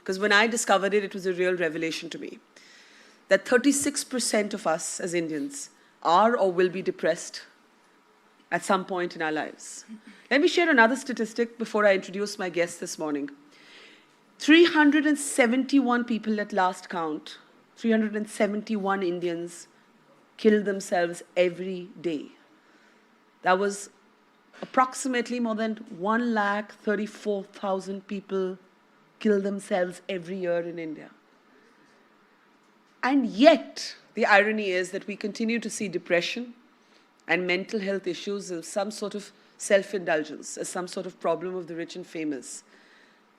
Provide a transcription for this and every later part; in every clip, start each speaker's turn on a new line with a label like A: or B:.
A: because when I discovered it, it was a real revelation to me, that 36% of us as Indians are or will be depressed at some point in our lives. Let me share another statistic before I introduce my guest this morning. 371 people at last count, 371 Indians kill themselves every day. That was approximately more than 134,000 people kill themselves every year in India. And yet, the irony is that we continue to see depression and mental health issues as some sort of self-indulgence, as some sort of problem of the rich and famous,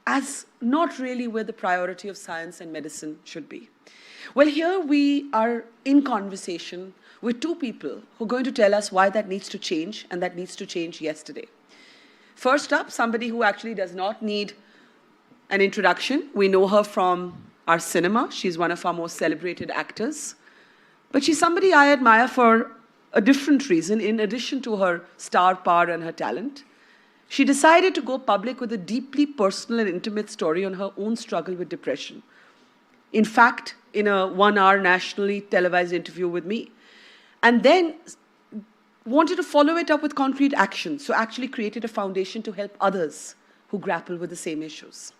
A: as not really where the priority of science and medicine should be. Well, here we are in conversation with two people who are going to tell us why that needs to change, and that needs to change yesterday. First up, somebody who actually does not need an introduction. We know her from our cinema. She's one of our most celebrated actors. But she's somebody I admire for a different reason, in addition to her star power and her talent. She decided to go public with a deeply personal and intimate story on her own struggle with depression. In fact, in a 1-hour nationally televised interview with me. And then wanted to follow it up with concrete action, so actually created a foundation to help others who grapple with the same issues.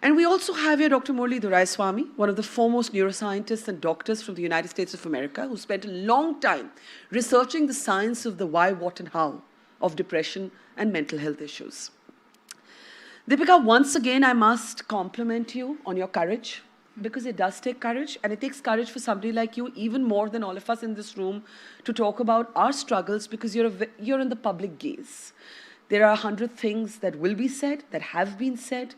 A: And we also have here Dr. Murali Doraiswamy, one of the foremost neuroscientists and doctors from the United States of America, who spent a long time researching the science of the why, what, and how of depression and mental health issues. Deepika, once again, I must compliment you on your courage, because it does take courage, and it takes courage for somebody like you, even more than all of us in this room, to talk about our struggles, because you're in the public gaze. There are 100 things that will be said, that have been said,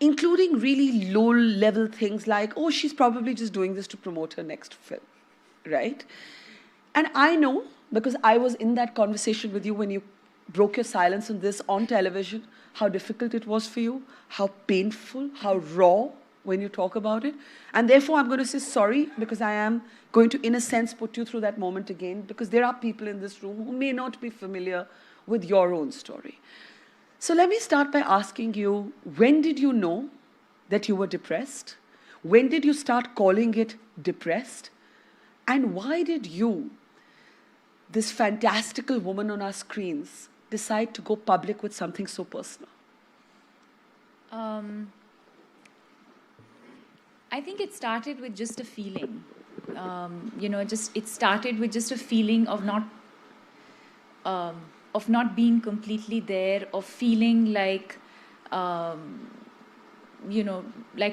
A: including really low-level things like, oh, she's probably just doing this to promote her next film, right? And I know, because I was in that conversation with you when you broke your silence on this on television, how difficult it was for you, how painful, how raw when you talk about it. And therefore, I'm going to say sorry, because I am going to, in a sense, put you through that moment again, because there are people in this room who may not be familiar with your own story. So let me start by asking you, when did you know that you were depressed? When did you start calling it depressed? And why did you, this fantastical woman on our screens, decide to go public with something so personal?
B: I think it started with just a feeling. It started with just a feeling of not being completely there, of feeling like, like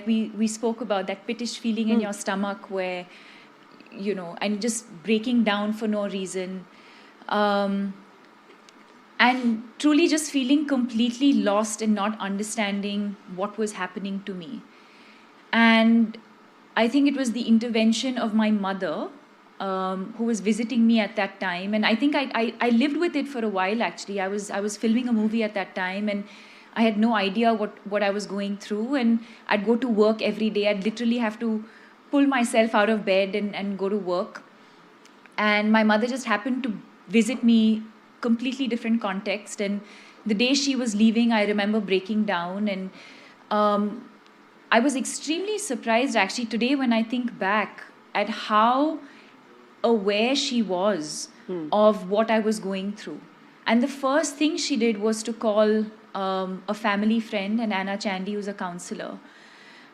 B: we spoke about, that pittish feeling in your stomach where, and just breaking down for no reason. And truly just feeling completely lost and not understanding what was happening to me. And I think it was the intervention of my mother, who was visiting me at that time. And I think I lived with it for a while, actually. I was filming a movie at that time, and I had no idea what I was going through. And I'd go to work every day. I'd literally have to pull myself out of bed and go to work. And my mother just happened to visit me, completely different context. And the day she was leaving, I remember breaking down. And I was extremely surprised, actually, today when I think back at how aware she was of what I was going through. And the first thing she did was to call a family friend, and Anna Chandy, who's a counselor.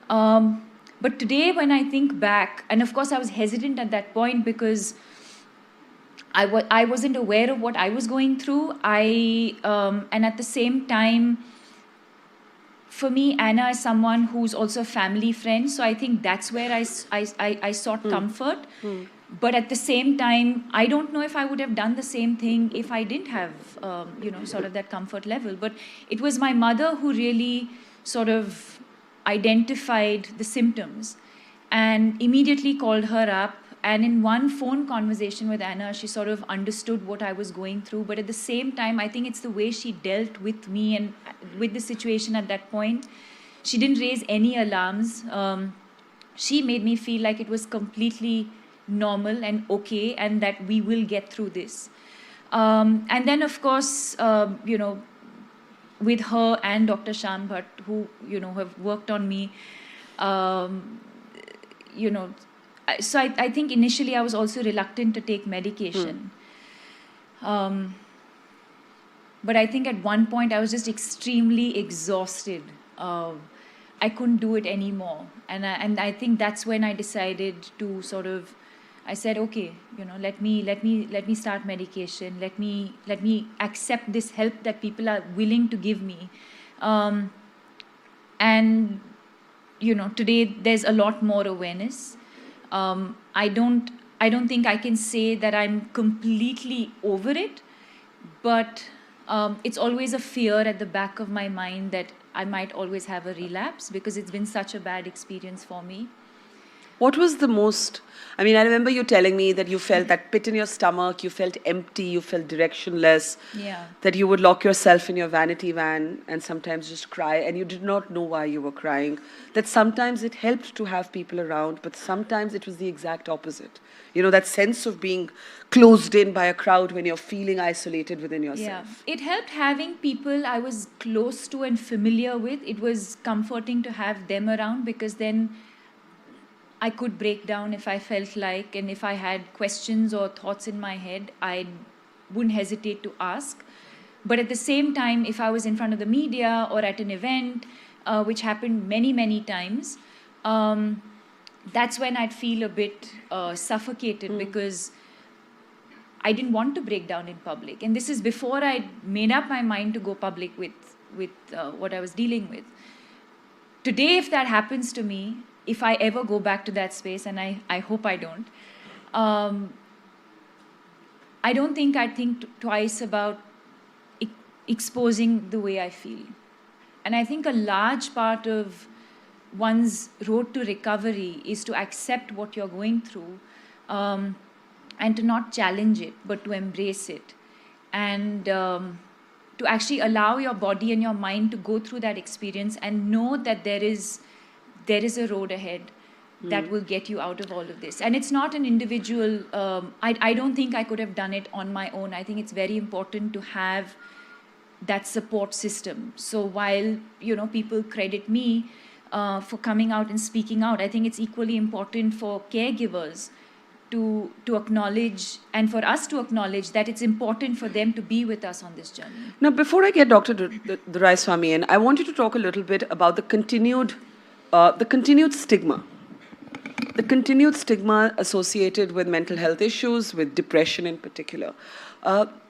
B: But today when I think back, and of course I was hesitant at that point because I wasn't aware of what I was going through. And at the same time, for me, Anna is someone who's also a family friend. So I think that's where I sought comfort. But at the same time, I don't know if I would have done the same thing if I didn't have, sort of that comfort level. But it was my mother who really sort of identified the symptoms and immediately called her up. And in one phone conversation with Anna, she sort of understood what I was going through. But at the same time, I think it's the way she dealt with me and with the situation at that point. She didn't raise any alarms. She made me feel like it was completely normal and okay, and that we will get through this. And then, of course, with her and Dr. Shan Bhatt, who, have worked on me, um, you know, so I think initially I was also reluctant to take medication. But I think at one point I was just extremely exhausted. I couldn't do it anymore, and I think that's when I decided to sort of. I said, okay, let me start medication. Let me accept this help that people are willing to give me, and today there's a lot more awareness. I don't think I can say that I'm completely over it, but it's always a fear at the back of my mind that I might always have a relapse because it's been such a bad experience for me.
A: What was the most, I mean, I remember you telling me that you felt that pit in your stomach, you felt empty, you felt directionless,
B: Yeah.
A: that you would lock yourself in your vanity van and sometimes just cry, and you did not know why you were crying. That sometimes it helped to have people around, but sometimes it was the exact opposite. That sense of being closed in by a crowd when you're feeling isolated within yourself.
B: Yeah, it helped having people I was close to and familiar with. It was comforting to have them around because then I could break down if I felt like, and if I had questions or thoughts in my head, I wouldn't hesitate to ask. But at the same time, if I was in front of the media or at an event, which happened many, many times, that's when I'd feel a bit suffocated because I didn't want to break down in public. And this is before I made up my mind to go public with what I was dealing with. Today, if that happens to me, if I ever go back to that space, and I hope I don't, I don't think I'd think twice about exposing the way I feel. And I think a large part of one's road to recovery is to accept what you're going through, and to not challenge it, but to embrace it. And to actually allow your body and your mind to go through that experience and know that there is a road ahead that will get you out of all of this. And it's not an individual, I don't think I could have done it on my own. I think it's very important to have that support system. So while, people credit me for coming out and speaking out, I think it's equally important for caregivers to acknowledge, and for us to acknowledge that it's important for them to be with us on this journey.
A: Now, before I get Dr. Duraiswamy in, I want you to talk a little bit about the continued stigma. The continued stigma associated with mental health issues, with depression in particular.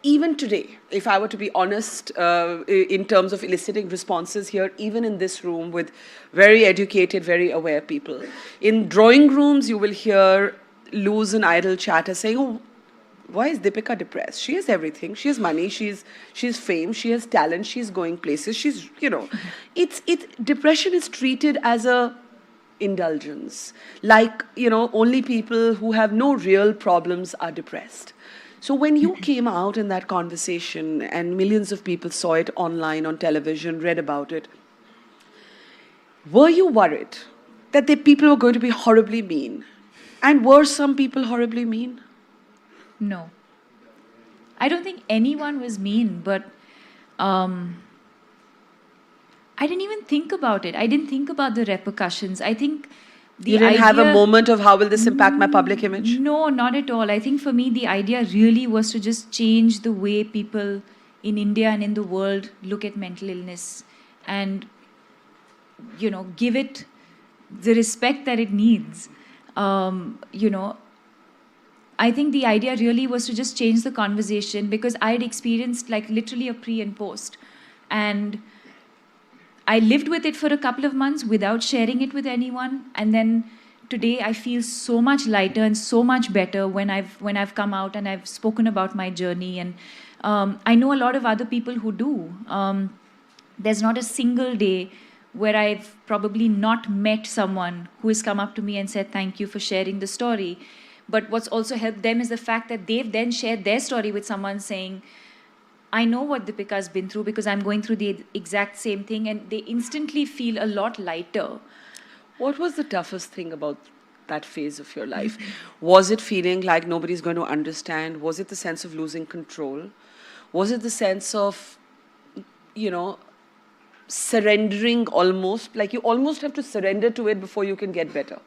A: Even today, if I were to be honest, in terms of eliciting responses here, even in this room with very educated, very aware people, in drawing rooms you will hear loose and idle chatter saying, oh, why is Deepika depressed? She has everything. She has money. She's fame. She has talent. She's going places. She's, depression is treated as a indulgence. Like, only people who have no real problems are depressed. So when you came out in that conversation and millions of people saw it online, on television, read about it, were you worried that the people were going to be horribly mean? And were some people horribly mean?
B: No. I don't think anyone was mean, but I didn't even think about it. I didn't think about the repercussions. I think
A: you didn't have a moment of how will this impact my public image?
B: No, not at all. I think for me, the idea really was to just change the way people in India and in the world look at mental illness and, give it the respect that it needs. I think the idea really was to just change the conversation because I had experienced like literally a pre and post. And I lived with it for a couple of months without sharing it with anyone. And then today I feel so much lighter and so much better when I've come out and I've spoken about my journey. And I know a lot of other people who do. There's not a single day where I've probably not met someone who has come up to me and said, thank you for sharing the story. But what's also helped them is the fact that they've then shared their story with someone saying, I know what Deepika's been through because I'm going through the exact same thing, and they instantly feel a lot lighter.
A: What was the toughest thing about that phase of your life? Was it feeling like nobody's going to understand? Was it the sense of losing control? Was it the sense of, surrendering almost, like you almost have to surrender to it before you can get better.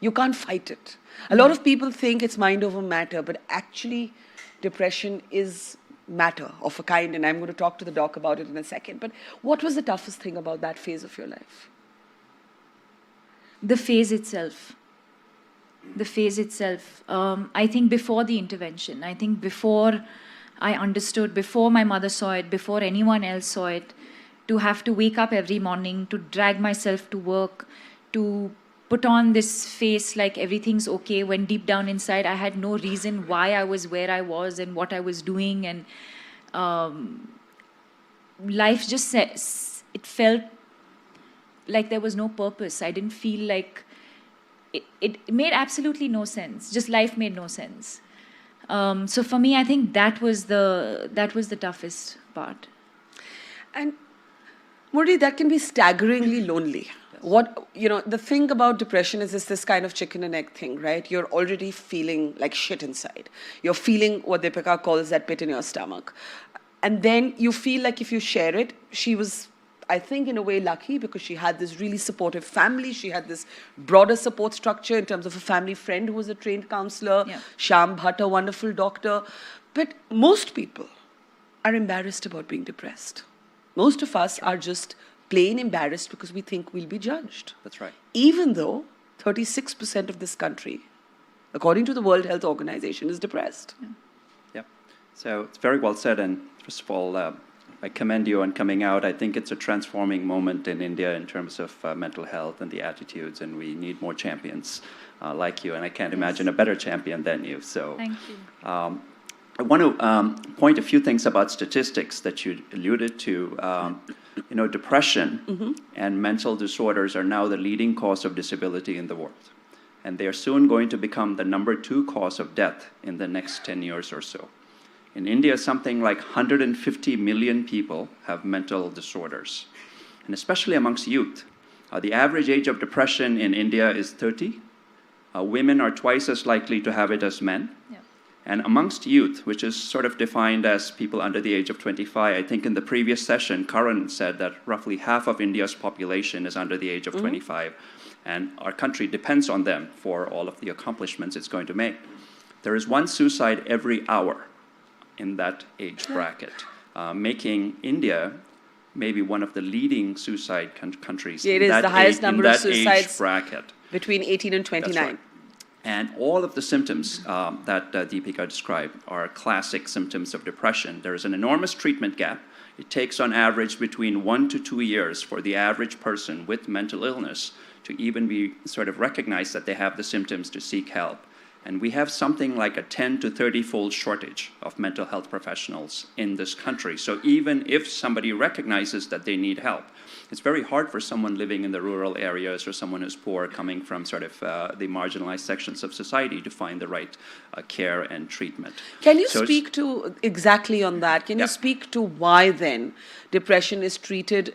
A: You can't fight it. A lot of people think it's mind over matter, but actually depression is matter of a kind, and I'm going to talk to the doc about it in a second. But what was the toughest thing about that phase of your life?
B: The phase itself. I think before the intervention, I think before I understood, before my mother saw it, before anyone else saw it, to have to wake up every morning, to drag myself to work, to put on this face like everything's okay, when deep down inside I had no reason why I was where I was and what I was doing. And life just it felt like there was no purpose. I didn't feel like it made absolutely no sense. Just life made no sense. So for me, I think that was the toughest part.
A: And Murli, that can be staggeringly lonely. What, the thing about depression is this kind of chicken and egg thing, right? You're already feeling like shit inside. You're feeling what Deepika calls that pit in your stomach. And then you feel like if you share it, she was, I think, in a way lucky because she had this really supportive family. She had this broader support structure in terms of a family friend who was a trained counselor,
B: Yeah.
A: Shyam Bhatt, a wonderful doctor. But most people are embarrassed about being depressed. Most of us are just plain embarrassed because we think we'll be judged.
C: That's right.
A: Even though 36% of this country, according to the World Health Organization, is depressed.
C: Yeah. So it's very well said. And first of all, I commend you on coming out. I think it's a transforming moment in India in terms of mental health and the attitudes, and we need more champions like you. And I can't imagine a better champion than you. So
B: Thank you.
C: I want to point a few things about statistics that you alluded to. Depression and mental disorders are now the leading cause of disability in the world. And they are soon going to become the number 2 cause of death in the next 10 years or so. In India, something like 150 million people have mental disorders, and especially amongst youth. The average age of depression in India is 30. Women are twice as likely to have it as men.
B: Yeah.
C: And amongst youth, which is sort of defined as people under the age of 25, I think in the previous session, Karan said that roughly half of India's population is under the age of 25, and our country depends on them for all of the accomplishments it's going to make. There is one suicide every hour in that age bracket, making India maybe one of the leading suicide countries.
A: Yeah, it is the highest number of suicides
C: age bracket.
A: Between 18 and 29.
C: That's right. And all of the symptoms that Deepika described are classic symptoms of depression. There is an enormous treatment gap. It takes on average between 1 to 2 years for the average person with mental illness to even be sort of recognized that they have the symptoms to seek help. And we have something like a 10 to 30-fold shortage of mental health professionals in this country. So even if somebody recognizes that they need help, it's very hard for someone living in the rural areas or someone who's poor coming from sort of the marginalized sections of society to find the right care and treatment.
A: Can you speak to exactly on that? Can you speak to why then depression is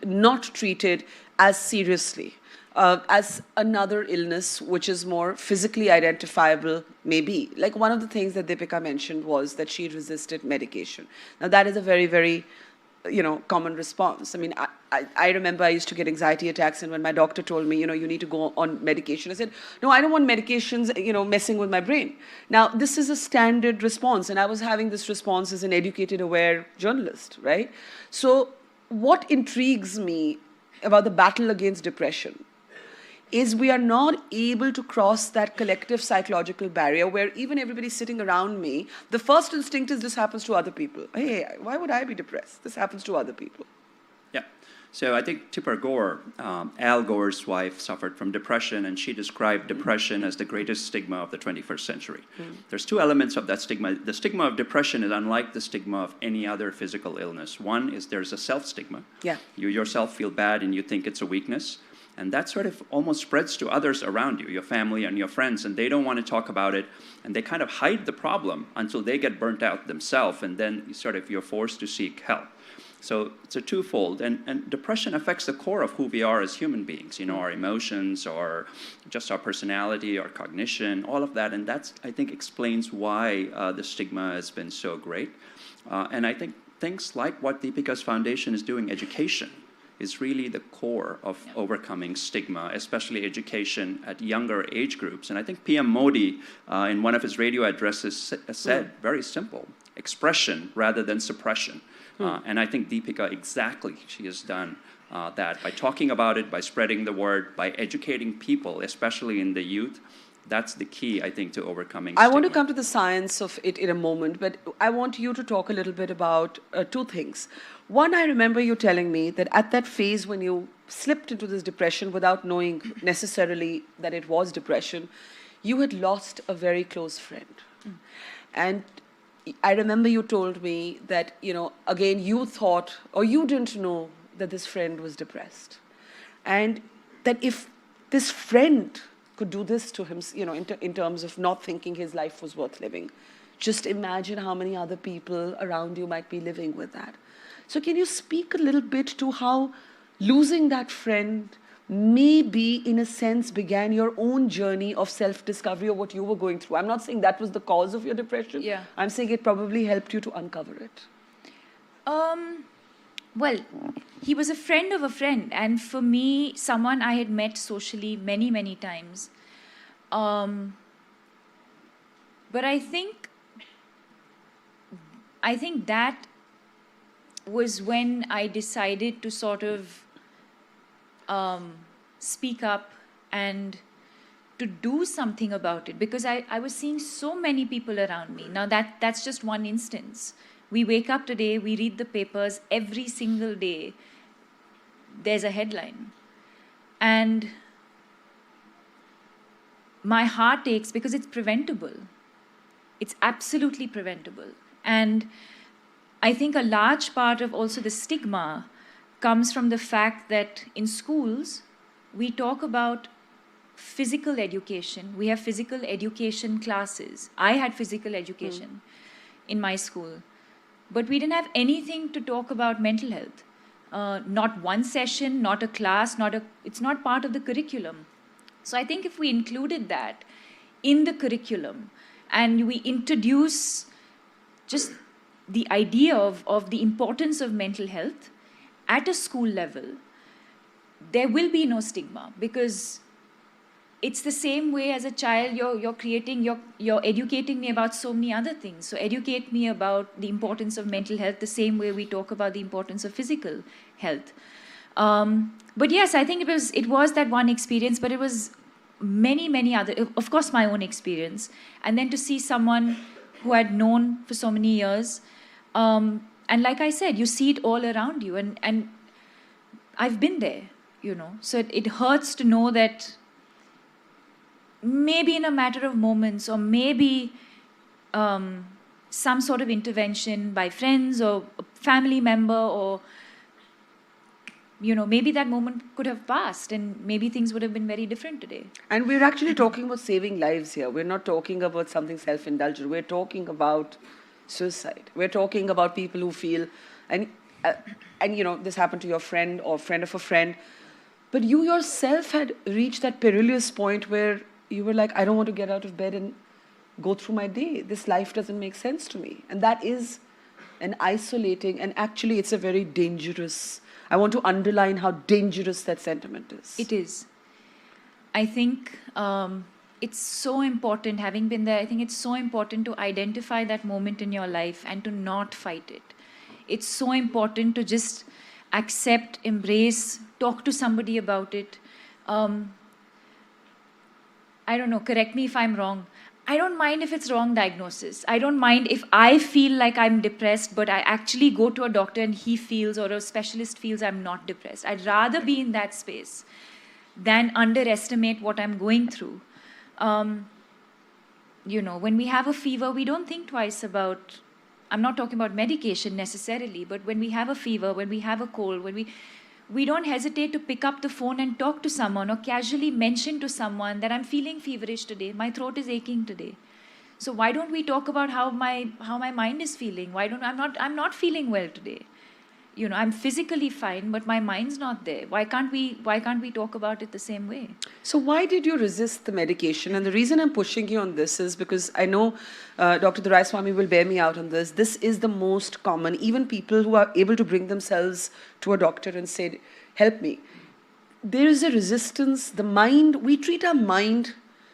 A: not treated as seriously? As another illness which is more physically identifiable, maybe. Like one of the things that Deepika mentioned was that she resisted medication. Now that is a very, very, common response. I mean, I remember I used to get anxiety attacks, and when my doctor told me, you need to go on medication, I said, no, I don't want medications, messing with my brain. Now, this is a standard response, and I was having this response as an educated, aware journalist, right? So what intrigues me about the battle against depression is we are not able to cross that collective psychological barrier where even everybody sitting around me, the first instinct is this happens to other people. Hey, why would I be depressed? This happens to other people.
C: Yeah. So I think Tipper Gore, Al Gore's wife, suffered from depression, and she described depression as the greatest stigma of the 21st century. There's 2 elements of that stigma. The stigma of depression is unlike the stigma of any other physical illness. One is there's a self-stigma.
A: Yeah.
C: You yourself feel bad and you think it's a weakness. And that sort of almost spreads to others around you, your family and your friends, and they don't want to talk about it, and they kind of hide the problem until they get burnt out themselves, and then you're forced to seek help. So it's a twofold, and depression affects the core of who we are as human beings, our emotions, or just our personality, our cognition, all of that, and that's, I think, explains why the stigma has been so great. And I think things like what Deepika's foundation is doing, education, is really the core of overcoming stigma, especially education at younger age groups. And I think PM Modi, in one of his radio addresses, said very simple, expression rather than suppression. And I think Deepika, exactly, she has done that by talking about it, by spreading the word, by educating people, especially in the youth. That's the key, I think, to overcoming stigma.
A: I want to come to the science of it in a moment, but I want you to talk a little bit about two things. One, I remember you telling me that at that phase when you slipped into this depression without knowing necessarily that it was depression, you had lost a very close friend. And I remember you told me that, again, you thought or you didn't know that this friend was depressed. And that if this friend could do this to him, in terms of not thinking his life was worth living, just imagine how many other people around you might be living with that. So can you speak a little bit to how losing that friend maybe, in a sense, began your own journey of self-discovery of what you were going through? I'm not saying that was the cause of your depression.
B: Yeah.
A: I'm saying it probably helped you to uncover it.
B: Well, he was a friend of a friend, and for me, someone I had met socially many, many times. But I think that was when I decided to sort of speak up and to do something about it, because I was seeing so many people around me. Now that's just one instance. We wake up today, we read the papers every single day. There's a headline. And my heart aches because it's preventable. It's absolutely preventable. And I think a large part of also the stigma comes from the fact that in schools, we talk about physical education. We have physical education classes. I had physical education in my school. But we didn't have anything to talk about mental health. Not one session, not a class, it's not part of the curriculum. So I think if we included that in the curriculum and we introduce just the idea of the importance of mental health at a school level, there will be no stigma, because it's the same way as a child you're educating me about so many other things. So educate me about the importance of mental health the same way we talk about the importance of physical health. But yes, I think it was that one experience, but it was many other, of course my own experience, and then to see someone who I'd known for so many years, and like I said, you see it all around you, and I've been there, so it hurts to know that maybe in a matter of moments, or maybe some sort of intervention by friends or a family member, or maybe that moment could have passed and maybe things would have been very different today.
A: And we're actually talking about saving lives here. We're not talking about something self-indulgent. We're talking about suicide. We're talking about people who feel, and this happened to your friend or friend of a friend, but you yourself had reached that perilous point where you were like, I don't want to get out of bed and go through my day. This life doesn't make sense to me. And that is an isolating, and actually it's a very dangerous, I want to underline how dangerous that sentiment is.
B: It is. I think it's so important, having been there, I think it's so important to identify that moment in your life and to not fight it. It's so important to just accept, embrace, talk to somebody about it. I don't know, correct me if I'm wrong. I don't mind if it's wrong diagnosis. I don't mind if I feel like I'm depressed, but I actually go to a doctor and he feels, or a specialist feels, I'm not depressed. I'd rather be in that space than underestimate what I'm going through. When we have a fever, we don't think twice about, I'm not talking about medication necessarily, but when we have a fever, when we have a cold, we don't hesitate to pick up the phone and talk to someone, or casually mention to someone that I'm feeling feverish today, my throat is aching today. So why don't we talk about how my mind is feeling? I'm not feeling well today? I'm physically fine, but my mind's not there. Why can't we talk about it the same way?
A: So why did you resist the medication? And the reason I'm pushing you on this is because I know Dr. Duraiswamy will bear me out on this. This is the most common. Even people who are able to bring themselves to a doctor and say, help me. There is a resistance. The mind, we treat our mind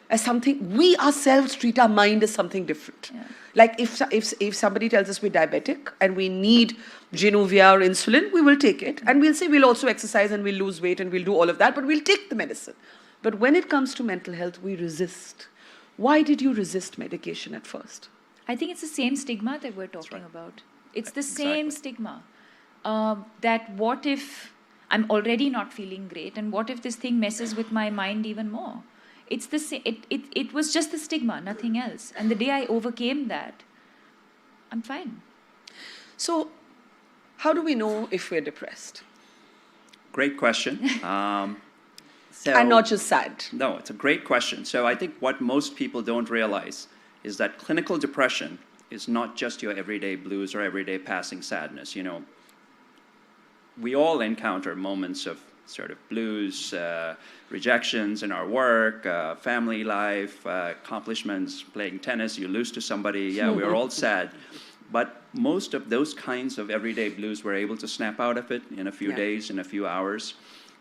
A: as something, we ourselves treat our mind as something different.
B: Yeah.
A: Like if somebody tells us we're diabetic and we need Januvia or insulin, we will take it. And we'll say we'll also exercise and we'll lose weight and we'll do all of that, but we'll take the medicine. But when it comes to mental health, we resist. Why did you resist medication at first?
B: I think it's the same stigma that we're talking about. It's the same
C: Exactly.
B: stigma. That what if I'm already not feeling great, and what if this thing messes with my mind even more? It's the it was just the stigma, nothing else. And the day I overcame that, I'm fine.
A: So, how do we know if we're depressed?
C: Great question. So,
A: And not just sad.
C: No, it's a great question. So I think what most people don't realize is that clinical depression is not just your everyday blues or everyday passing sadness. We all encounter moments of sort of blues, rejections in our work, family life, accomplishments, playing tennis, you lose to somebody. Yeah, we're all sad. But most of those kinds of everyday blues, we're able to snap out of it in a few days, in a few hours.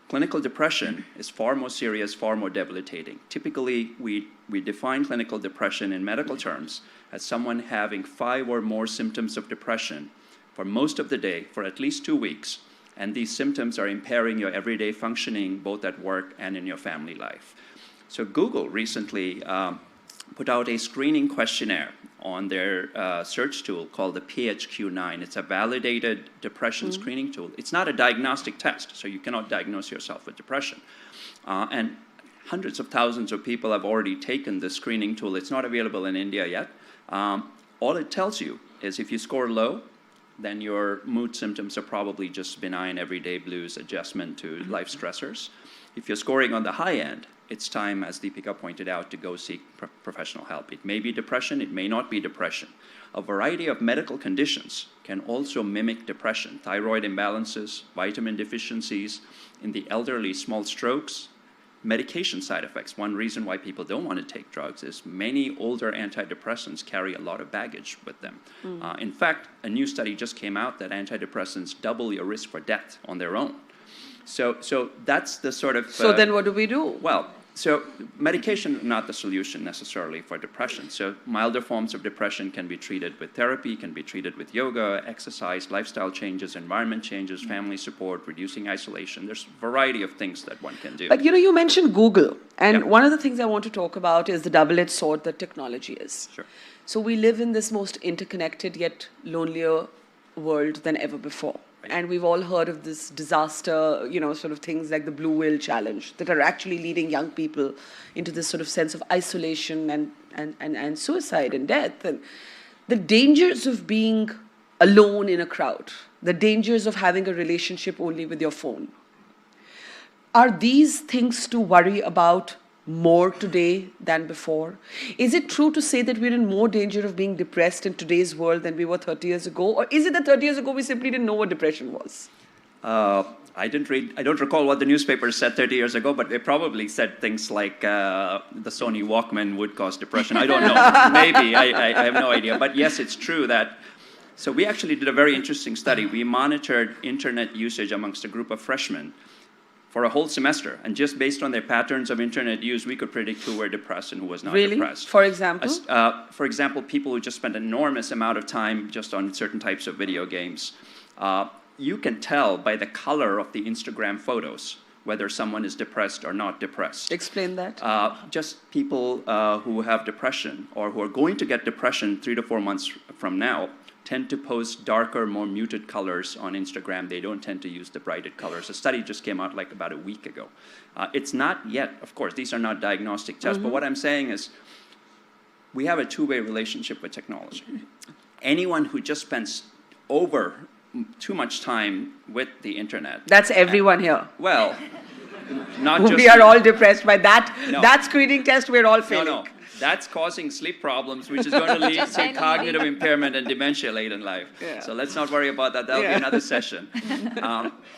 C: Clinical depression is far more serious, far more debilitating. Typically, we define clinical depression in medical terms as someone having 5 or more symptoms of depression for most of the day, for at least 2 weeks. And these symptoms are impairing your everyday functioning, both at work and in your family life. So Google recently put out a screening questionnaire on their search tool called the PHQ-9. It's a validated depression screening tool. It's not a diagnostic test, so you cannot diagnose yourself with depression. And hundreds of thousands of people have already taken this screening tool. It's not available in India yet. All it tells you is if you score low, then your mood symptoms are probably just benign everyday blues, adjustment to life stressors. If you're scoring on the high end, it's time, as Deepika pointed out, to go seek professional help. It may be depression, it may not be depression. A variety of medical conditions can also mimic depression. Thyroid imbalances, vitamin deficiencies, in the elderly, small strokes, medication side effects. One reason why people don't want to take drugs is many older antidepressants carry a lot of baggage with them. In fact, a new study just came out that antidepressants double your risk for death on their own. So that's the sort of...
A: So then what do we do?
C: Well, so medication is not the solution necessarily for depression. So milder forms of depression can be treated with therapy, can be treated with yoga, exercise, lifestyle changes, environment changes, family support, reducing isolation. There's a variety of things that one can do.
A: But you mentioned Google, and
C: Yeah.
A: one of the things I want to talk about is the double-edged sword that technology is.
C: Sure.
A: So we live in this most interconnected yet lonelier world than ever before. And we've all heard of this disaster, sort of things like the Blue Whale Challenge that are actually leading young people into this sort of sense of isolation and suicide and death. And the dangers of being alone in a crowd, the dangers of having a relationship only with your phone. Are these things to worry about more today than before? Is it true to say that we're in more danger of being depressed in today's world than we were 30 years ago? Or is it that 30 years ago we simply didn't know what depression was?
C: I don't recall what the newspapers said 30 years ago, but they probably said things like the Sony Walkman would cause depression. I don't know. Maybe. I have no idea. But yes, it's true that... So we actually did a very interesting study. We monitored internet usage amongst a group of freshmen for a whole semester. And just based on their patterns of internet use, we could predict who were depressed and who was not depressed.
A: For example?
C: For example, people who just spent an enormous amount of time just on certain types of video games. You can tell by the color of the Instagram photos whether someone is depressed or not depressed.
A: Explain that.
C: Just people who have depression or who are going to get depression 3 to 4 months from now tend to post darker, more muted colors on Instagram. They don't tend to use the brighter colors. A study just came out like about a week ago. It's not yet, of course, these are not diagnostic tests, but what I'm saying is we have a two-way relationship with technology. Anyone who just spends over too much time with the internet.
A: That's everyone here.
C: Well, not just...
A: We are all depressed by that.
C: No.
A: That screening test, we're all failing.
C: No. that's causing sleep problems, which is going to lead to cognitive impairment and dementia late in life.
A: Yeah.
C: So let's not worry about that. That'll be another session.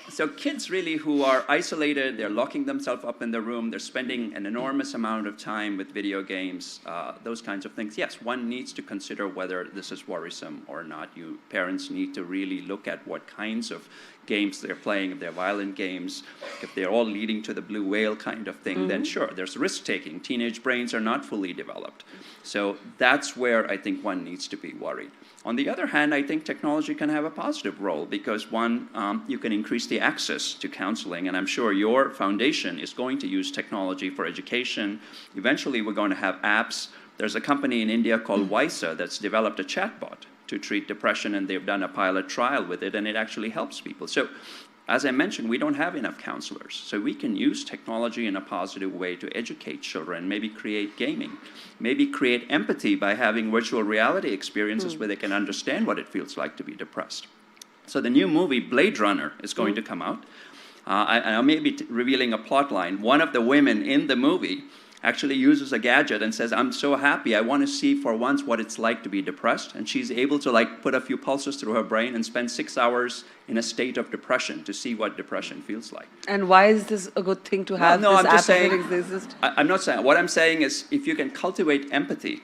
C: So kids really who are isolated, they're locking themselves up in their room, they're spending an enormous amount of time with video games, those kinds of things. Yes, one needs to consider whether this is worrisome or not. You parents need to really look at what kinds of games they're playing. If they're violent games, if they're all leading to the blue whale kind of thing, then sure, there's risk-taking. Teenage brains are not fully developed. So that's where I think one needs to be worried. On the other hand, I think technology can have a positive role because one, you can increase the access to counseling, and I'm sure your foundation is going to use technology for education. Eventually, we're going to have apps. There's a company in India called Visa that's developed a chatbot to treat depression, and they've done a pilot trial with it, and it actually helps people. So, as I mentioned, we don't have enough counselors. So we can use technology in a positive way to educate children, maybe create gaming, maybe create empathy by having virtual reality experiences where they can understand what it feels like to be depressed. So the new movie, Blade Runner, is going to come out. I may be revealing a plot line. One of the women in the movie actually uses a gadget and says, I'm so happy, I want to see for once what it's like to be depressed. And she's able to put a few pulses through her brain and spend 6 hours in a state of depression to see what depression feels like.
A: And why is this a good thing to have?
C: No,
A: this
C: I'm just
A: app
C: saying,
A: exist?
C: I'm not saying, what I'm saying is if you can cultivate empathy,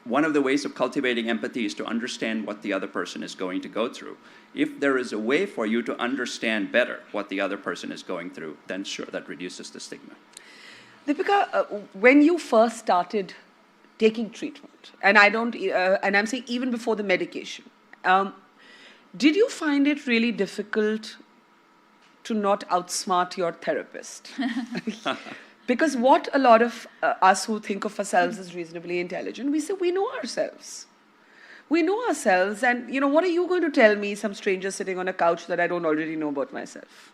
C: one of the ways of cultivating empathy is to understand what the other person is going to go through. If there is a way for you to understand better what the other person is going through, then sure, that reduces the stigma.
A: Deepika, when you first started taking treatment, and and I'm saying even before the medication, did you find it really difficult to not outsmart your therapist? Because what a lot of us who think of ourselves as reasonably intelligent, we say we know ourselves. We know ourselves, and what are you going to tell me, some stranger sitting on a couch, that I don't already know about myself?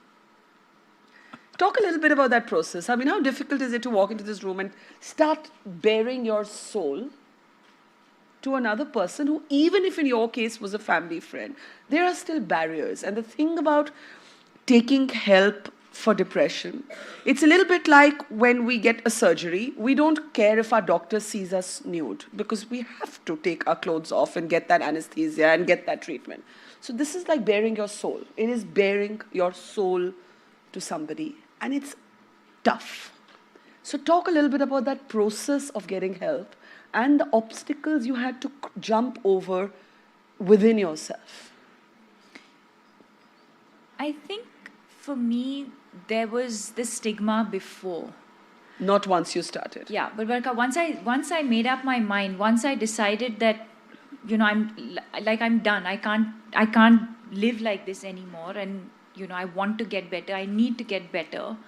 A: Talk a little bit about that process. I mean, how difficult is it to walk into this room and start bearing your soul to another person who, even if in your case was a family friend, there are still barriers. And the thing about taking help for depression, it's a little bit like when we get a surgery, we don't care if our doctor sees us nude because we have to take our clothes off and get that anesthesia and get that treatment. So this is like bearing your soul. It is bearing your soul to somebody. And it's tough. So talk a little bit about that process of getting help and the obstacles you had to jump over within yourself.
B: I think for me, there was the stigma before.
A: Not once you started.
B: Yeah, but Varka, once I made up my mind, once I decided that, I'm done. I can't live like this anymore, and I want to get better. I need to get better.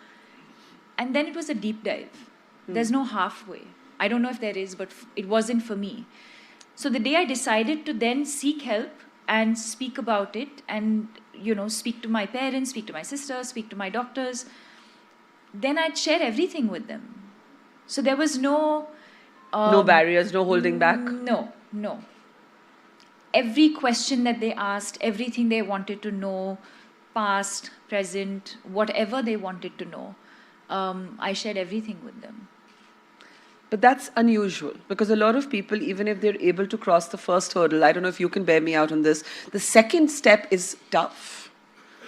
B: And then it was a deep dive. There's no halfway. I don't know if there is, but it wasn't for me. So the day I decided to then seek help and speak about it, and speak to my parents, speak to my sisters, speak to my doctors, then I'd share everything with them. So there was no
A: no barriers, no holding back.
B: No. Every question that they asked, everything they wanted to know, past, present, whatever they wanted to know, I shared everything with them.
A: But that's unusual because a lot of people, even if they're able to cross the first hurdle, I don't know if you can bear me out on this, the second step is tough,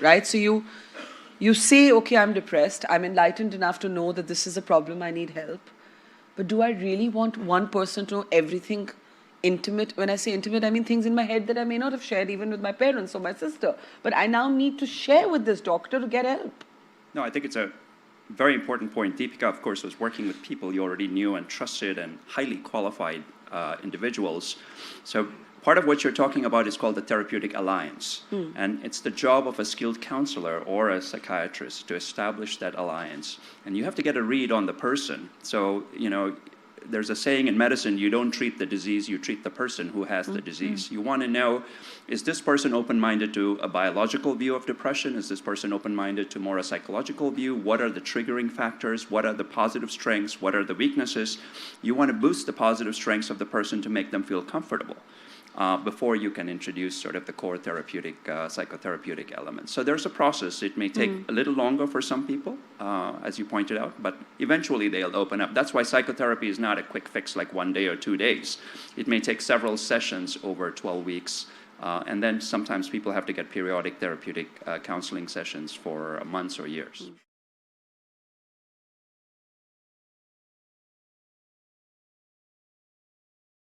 A: right? So you say, okay, I'm depressed. I'm enlightened enough to know that this is a problem. I need help. But do I really want one person to know everything intimate? When I say intimate, I mean things in my head that I may not have shared even with my parents or my sister. But I now need to share with this doctor to get help.
C: No, I think it's a very important point. Deepika, of course, was working with people you already knew and trusted and highly qualified individuals. So part of what you're talking about is called the therapeutic alliance. And it's the job of a skilled counselor or a psychiatrist to establish that alliance. And you have to get a read on the person. So, there's a saying in medicine, you don't treat the disease, you treat the person who has the disease. You want to know, is this person open-minded to a biological view of depression? Is this person open-minded to more a psychological view? What are the triggering factors? What are the positive strengths? What are the weaknesses? You want to boost the positive strengths of the person to make them feel comfortable. before you can introduce sort of the core therapeutic, psychotherapeutic elements. So there's a process. It may take a little longer for some people, as you pointed out, but eventually they'll open up. That's why psychotherapy is not a quick fix like 1 day or 2 days. It may take several sessions over 12 weeks. And then sometimes people have to get periodic therapeutic counseling sessions for months or years.